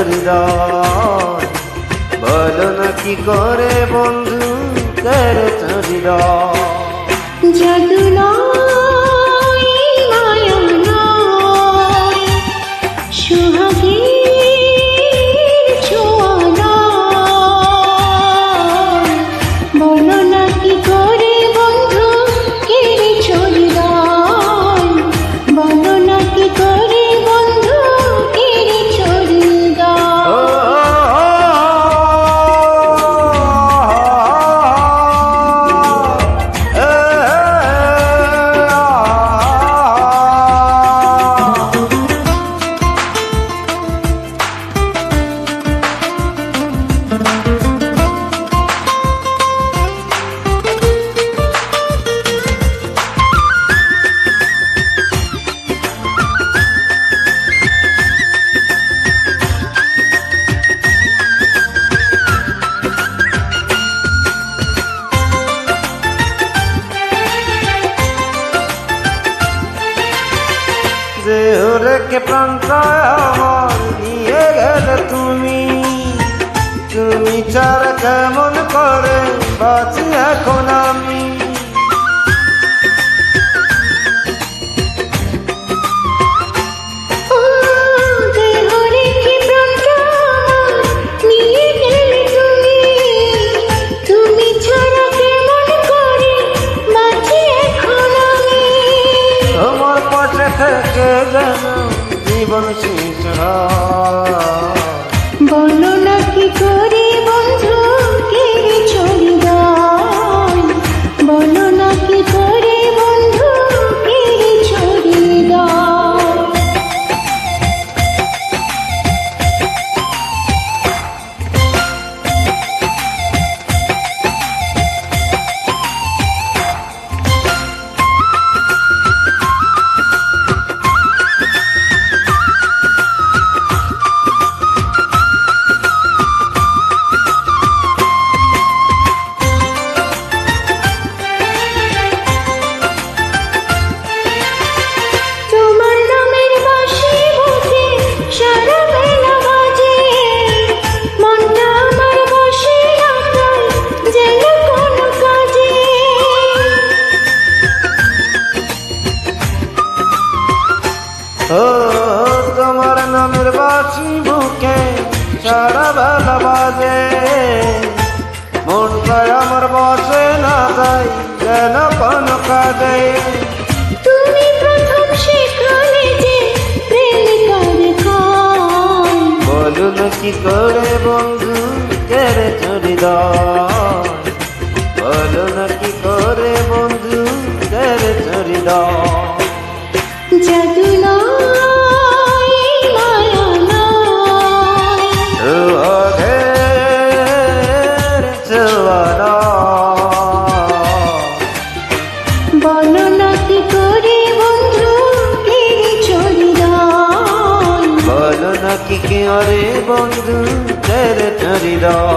হৃদয়, বলো না কি করে বন্ধু কেড়েছ হৃদয়। জাদু নয় মায়া নয়, সোহাগের ছোঁয়া নয়, বলো না কি করে বন্ধু কেড়েছ হৃদয়, বলো না কি করে বন্ধু কেড়েছ যে রেখে প্রাণটা আমার নিয়ে গেলে তুমি, তুমি ছাড়া কেমন করে বাঁচি এখন আমি। তোমার পাশে থেকে যেন জীবন শেষ হয়, বলো না কি করে বন্ধু কেড়েছ হৃদয়, বলো না কি করে বন্ধু কেড়েছ হৃদয়। ও তোমার নামের বাঁশি বুকে সারা বেলা বাজে, মনটায় আমার বসে না যায় যেন কোনো কাজে। তুমি প্রথম সেখানে যে প্রেমিকার কয়, বলো না কি করে বন্ধু কেড়েছ হৃদয়, বলো না কি করে বন্ধু কেড়েছ হৃদয়। জাদু নয় মায়া নয়, সোহাগের ছোঁয়া নয়, বলো না কি করে বন্ধু কেড়েছ হৃদয়, বলো না কি করে বন্ধু কেড়েছ হৃদয়।